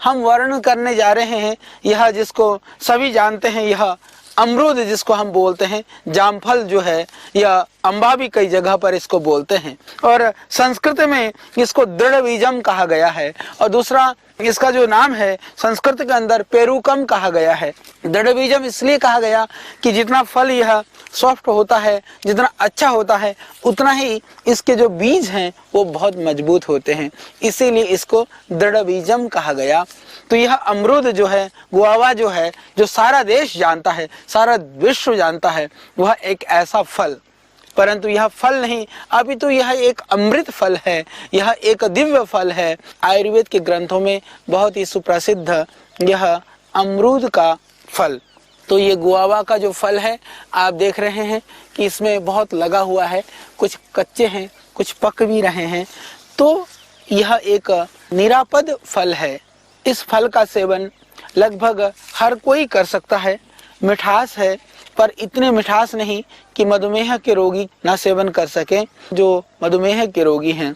हम वर्णन करने जा रहे हैं यह जिसको सभी जानते हैं, यह अमरूद जिसको हम बोलते हैं, जामफल जो है, यह अम्बा भी कई जगह पर इसको बोलते हैं और संस्कृत में इसको दृढ़बीजम कहा गया है। और दूसरा इसका जो नाम है संस्कृत के अंदर पेरुकम कहा गया है। दृढ़बीजम इसलिए कहा गया कि जितना फल यह सॉफ्ट होता है, जितना अच्छा होता है, उतना ही इसके जो बीज हैं वो बहुत मजबूत होते हैं, इसीलिए इसको दृढ़बीजम कहा गया। तो यह अमरूद जो है, गुआवा जो है, जो सारा देश जानता है, सारा विश्व जानता है, वह एक ऐसा फल, परंतु यह फल नहीं, अभी तो यह एक अमृत फल है, यह एक दिव्य फल है। आयुर्वेद के ग्रंथों में बहुत ही सुप्रसिद्ध यह अमरूद का फल। तो ये गुआवा का जो फल है, आप देख रहे हैं कि इसमें बहुत लगा हुआ है, कुछ कच्चे हैं, कुछ पक भी रहे हैं। तो यह एक निरापद फल है। इस फल का सेवन लगभग हर कोई कर सकता है। मिठास है, पर इतने मिठास नहीं कि मधुमेह के रोगी ना सेवन कर सकें। जो मधुमेह के रोगी हैं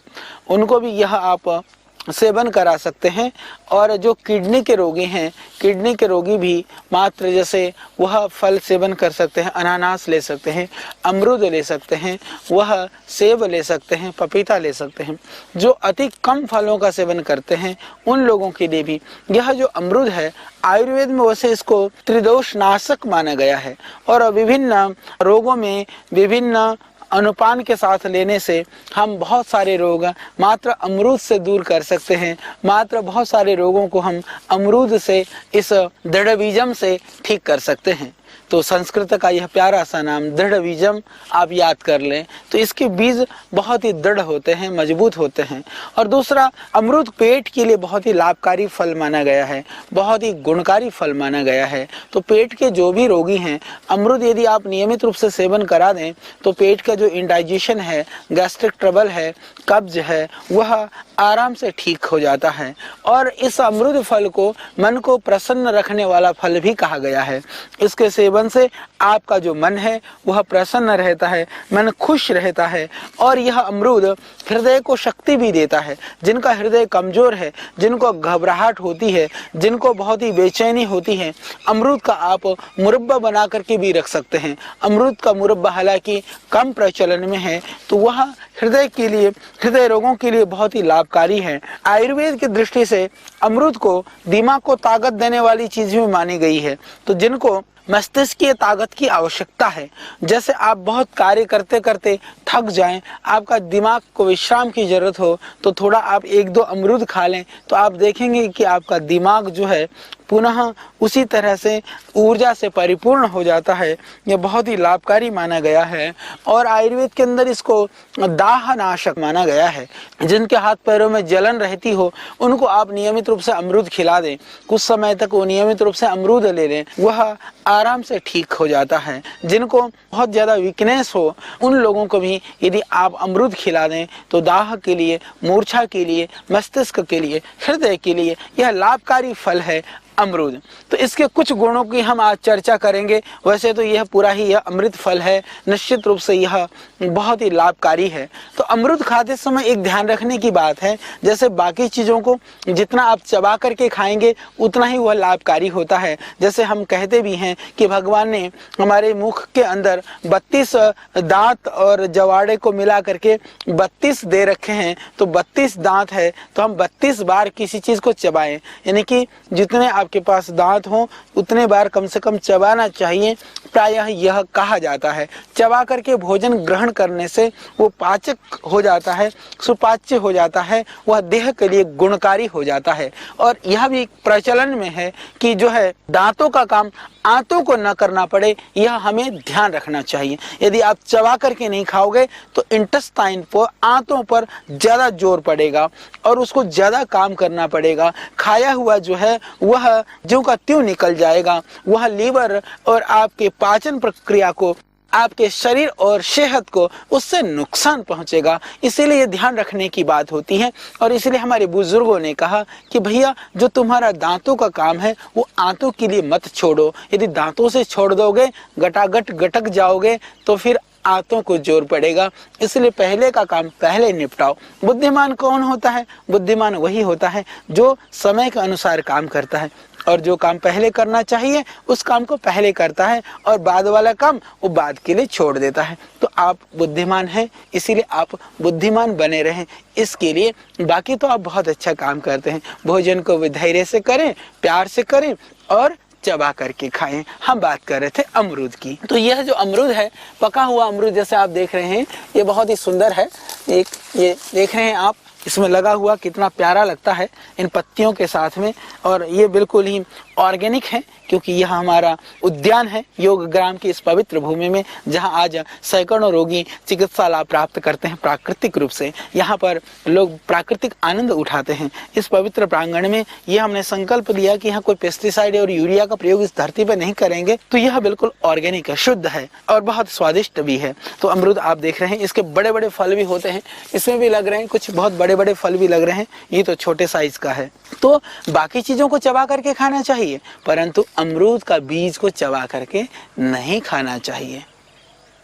उनको भी यह आप सेवन करा सकते हैं। और जो किडनी के रोगी हैं, किडनी के रोगी भी मात्र जैसे वह फल सेवन कर सकते हैं, अनानास ले सकते हैं, अमरूद ले सकते हैं, वह सेब ले सकते हैं, पपीता ले सकते हैं। जो अति कम फलों का सेवन करते हैं उन लोगों के लिए भी यह जो अमरूद है, आयुर्वेद में वैसे इसको त्रिदोष नाशक माना गया है और विभिन्न रोगों में विभिन्न अनुपान के साथ लेने से हम बहुत सारे रोग मात्र अमरूद से दूर कर सकते हैं। मात्र बहुत सारे रोगों को हम अमरूद से, इस दृढ़बीजम से ठीक कर सकते हैं। तो संस्कृत का यह प्यारा सा नाम दृढ़बीजम आप याद कर लें। तो इसके बीज बहुत ही दृढ़ होते हैं, मजबूत होते हैं। और दूसरा, अमरूद पेट के लिए बहुत ही लाभकारी फल माना गया है, बहुत ही गुणकारी फल माना गया है। तो पेट के जो भी रोगी हैं, अमरूद यदि आप नियमित रूप से सेवन करा दें तो पेट का जो इंडाइजेशन है, गैस्ट्रिक ट्रबल है, कब्ज है, वह आराम से ठीक हो जाता है। और इस अमरूद फल को मन को प्रसन्न रखने वाला फल भी कहा गया है। इसके सेवन से आपका जो मन है वह प्रसन्न रहता है, मन खुश रहता है। और यह अमरूद हृदय को शक्ति भी देता है। जिनका हृदय कमजोर है, जिनको घबराहट होती है, जिनको बहुत ही बेचैनी होती है, अमरूद का आप मुरब्बा बना करके भी रख सकते हैं। अमरूद का मुरब्बा हालांकि कम प्रचलन में है, तो वह हृदय के लिए, हृदय रोगों के लिए बहुत ही लाभकारी है। आयुर्वेद की दृष्टि से अमरूद को दिमाग को ताकत देने वाली चीज भी मानी गई है। तो जिनको मस्तिष्क की ताकत की आवश्यकता है, जैसे आप बहुत कार्य करते करते थक जाएं, आपका दिमाग को विश्राम की जरूरत हो, तो थोड़ा आप 1-2 अमरूद खा लें तो आप देखेंगे कि आपका दिमाग जो है पुनः उसी तरह से ऊर्जा से परिपूर्ण हो जाता है। यह बहुत ही लाभकारी माना गया है। और आयुर्वेद के अंदर इसको दाहनाशक माना गया है। जिनके हाथ पैरों में जलन रहती हो उनको आप नियमित रूप से अमरूद खिला दें, कुछ समय तक वो नियमित रूप से अमरूद ले लें, वह आराम से ठीक हो जाता है। जिनको बहुत ज्यादा वीकनेस हो उन लोगों को भी यदि आप अमरूद खिला दें तो दाह के लिए, मूर्छा के लिए, मस्तिष्क के लिए, हृदय के लिए यह लाभकारी फल है अमरूद। तो इसके कुछ गुणों की हम आज चर्चा करेंगे। वैसे तो यह पूरा ही यह अमृत फल है, निश्चित रूप से यह बहुत ही लाभकारी है। तो अमरूद खाते समय एक ध्यान रखने की बात है, जैसे बाकी चीजों को जितना आप चबा करके खाएंगे उतना ही वह लाभकारी होता है। जैसे हम कहते भी हैं कि भगवान ने हमारे मुख के अंदर 32 दांत और जवाड़े को मिला करके 32 दे रखे हैं। तो 32 दांत है तो हम 32 बार किसी चीज को चबाएं, यानी कि जितने आपके पास दांत हो उतने बार कम से कम चबाना चाहिए। प्रायः यह कहा जाता है चबा करके भोजन ग्रहण करने से वो पाचक हो जाता है, सुपाच्य हो जाता है, वह देह के लिए गुणकारी हो जाता है। और यह भी प्रचलन में है कि जो है दांतों का काम आंतों को न करना पड़े, यह हमें ध्यान रखना चाहिए। यदि आप चबा करके नहीं खाओगे तो इंटेस्टाइन पर, आंतों पर ज्यादा जोर पड़ेगा और उसको ज्यादा काम करना पड़ेगा। खाया हुआ जो है वह ज्यों का त्यों निकल जाएगा, वह लीवर और आपके पाचन प्रक्रिया को, आपके शरीर और सेहत को उससे नुकसान पहुंचेगा। इसीलिए ये ध्यान रखने की बात होती है। और इसलिए हमारे बुजुर्गों ने कहा कि भैया जो तुम्हारा दांतों का काम है वो आंतों के लिए मत छोड़ो। यदि दांतों से छोड़ दोगे, गटागट गटक जाओगे तो फिर आंतों को जोर पड़ेगा, इसलिए पहले का काम पहले निपटाओ। बुद्धिमान कौन होता है? बुद्धिमान वही होता है जो समय के अनुसार काम करता है और जो काम पहले करना चाहिए उस काम को पहले करता है और बाद वाला काम वो बाद के लिए छोड़ देता है। तो आप बुद्धिमान हैं, इसीलिए आप बुद्धिमान बने रहें, इसके लिए। बाकी तो आप बहुत अच्छा काम करते हैं। भोजन को भी धैर्य से करें, प्यार से करें और चबा करके खाएं। हम बात कर रहे थे अमरूद की। तो यह जो अमरूद है, पका हुआ अमरूद जैसे आप देख रहे हैं, ये बहुत ही सुंदर है। एक ये देख रहे हैं आप, इसमें लगा हुआ कितना प्यारा लगता है इन पत्तियों के साथ में। और ये बिल्कुल ही ऑर्गेनिक है क्योंकि यह हमारा उद्यान है योग ग्राम की इस पवित्र भूमि में, जहां आज सैकड़ों रोगी चिकित्सा लाभ प्राप्त करते हैं प्राकृतिक रूप से। यहाँ पर लोग प्राकृतिक आनंद उठाते हैं। इस पवित्र प्रांगण में यह हमने संकल्प लिया कि यहाँ कोई पेस्टिसाइड और यूरिया का प्रयोग इस धरती पर नहीं करेंगे। तो यह बिल्कुल ऑर्गेनिक है, शुद्ध है और बहुत स्वादिष्ट भी है। तो अमरूद आप देख रहे हैं, इसके बड़े बड़े फल भी होते हैं, इसमें भी लग रहे हैं कुछ बहुत बड़े बड़े फल भी लग रहे हैं। ये तो छोटे साइज का है। तो बाकी चीजों को चबा करके खाना चाहिए, परंतु अमरूद का बीज को चबा करके नहीं खाना चाहिए।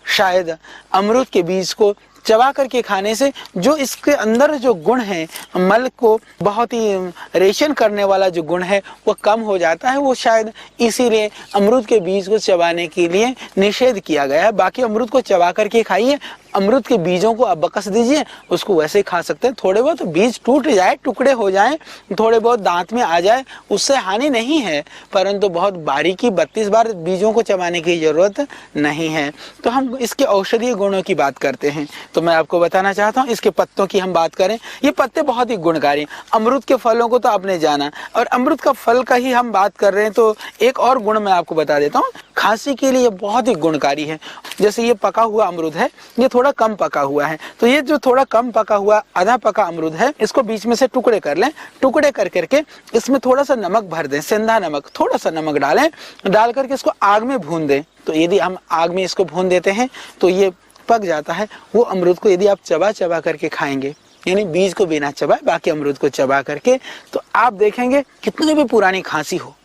शायद अमरूद के बीज को चबा करके खाने से जो इसके अंदर जो गुण है, मल को बहुत ही रेशन करने वाला जो गुण है वो कम हो जाता है। वो शायद इसीलिए अमरूद के बीज को चबाने के लिए निषेध किया गया है। बाकी अमरूद को चबा करके खाइए। अमरूद के बीजों को आप बकस दीजिए, उसको वैसे ही खा सकते हैं। थोड़े बहुत बीज टूट जाए, टुकड़े हो जाएं, थोड़े बहुत दांत में आ जाए, उससे हानि नहीं है, परंतु बहुत बारीकी 32 बार बीजों को चबाने की जरूरत नहीं है। तो हम इसके औषधीय गुणों की बात करते हैं। तो मैं आपको बताना चाहता हूँ, इसके पत्तों की हम बात करें, ये पत्ते बहुत ही गुणकारी। अमरूद के फलों को तो आपने जाना, और अमरूद का फल का ही हम बात कर रहे हैं तो एक और गुण मैं आपको बता देता हूँ। खांसी के लिए बहुत ही गुणकारी है। जैसे ये पका हुआ अमरूद है, ये थोड़ा कम पका हुआ है, तो ये जो थोड़ा कम पका हुआ आधा पका अमरूद है, इसको बीच में से टुकड़े कर लें। टुकड़े कर करके इसमें थोड़ा सा नमक भर दें, सेंधा नमक, थोड़ा सा नमक डालें, डाल करके इसको आग में भून दें। तो यदि हम आग में इसको भून देते हैं तो ये पक जाता है। वो अमरूद को यदि आप चबा चबा करके खाएंगे, यानी बीज को बिना चबाए बाकी अमरूद को चबा करके, तो आप देखेंगे कितनी भी पुरानी खांसी हो,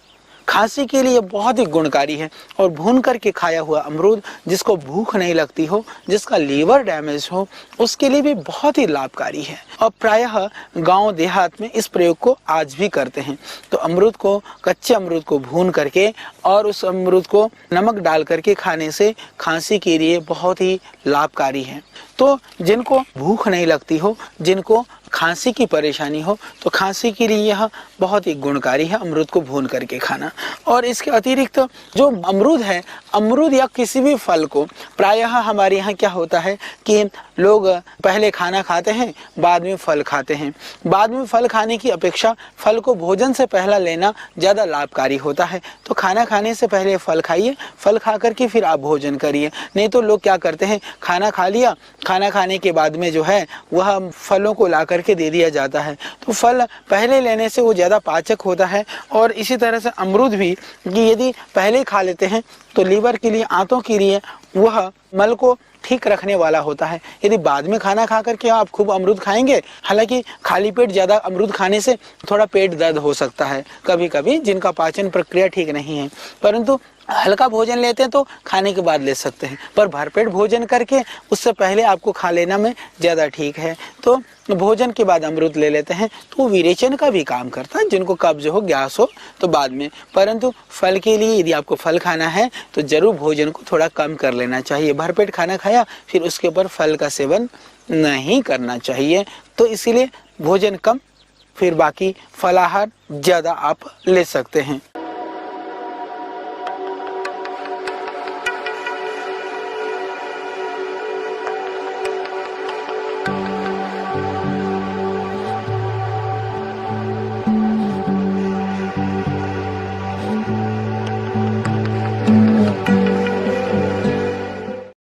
खांसी के लिए बहुत ही गुणकारी है। और भून करके खाया हुआ अमरूद, जिसको भूख नहीं लगती हो, जिसका लीवर डैमेज हो, उसके लिए भी बहुत ही लाभकारी है। और प्रायः गांव देहात में इस प्रयोग को आज भी करते हैं। तो अमरूद को, कच्चे अमरूद को भून करके और उस अमरूद को नमक डाल करके खाने से खांसी के लिए बहुत ही लाभकारी है। तो जिनको भूख नहीं लगती हो, जिनको खांसी की परेशानी हो, तो खांसी के लिए यह बहुत ही गुणकारी है अमरूद को भून करके खाना। और इसके अतिरिक्त जो अमरूद है, अमरूद या किसी भी फल को प्रायः हमारे यहाँ क्या होता है कि लोग पहले खाना खाते हैं, बाद में फल खाते हैं। बाद में फल खाने की अपेक्षा फल को भोजन से पहला लेना ज़्यादा लाभकारी होता है। तो खाना खाने से पहले फल खाइए, फल खा करके फिर आप भोजन करिए। नहीं तो लोग क्या करते हैं, खाना खा लिया, खाना खाने के बाद में जो है वह फलों को ला करके दे दिया जाता है। तो फल पहले लेने से वो ज़्यादा पाचक होता है। और इसी तरह से अमरूद भी कि यदि पहले खा लेते हैं तो लीवर के लिए, आंतों के लिए वह मल को ठीक रखने वाला होता है। यदि बाद में खाना खा करके आप खूब अमरूद खाएंगे, हालांकि खाली पेट ज़्यादा अमरूद खाने से थोड़ा पेट दर्द हो सकता है कभी कभी, जिनका पाचन प्रक्रिया ठीक नहीं है, परंतु हल्का भोजन लेते हैं तो खाने के बाद ले सकते हैं। पर भरपेट भोजन करके उससे पहले आपको खा लेना में ज़्यादा ठीक है। तो भोजन के बाद अमरूद ले लेते हैं तो वो विरेचन का भी काम करता है। जिनको कब्ज हो, गैस हो तो बाद में, परंतु फल के लिए यदि आपको फल खाना है तो जरूर भोजन को थोड़ा कम कर लेना चाहिए। भरपेट खाना खाया फिर उसके ऊपर फल का सेवन नहीं करना चाहिए। तो इसीलिए भोजन कम, फिर बाकी फलाहार ज़्यादा आप ले सकते हैं।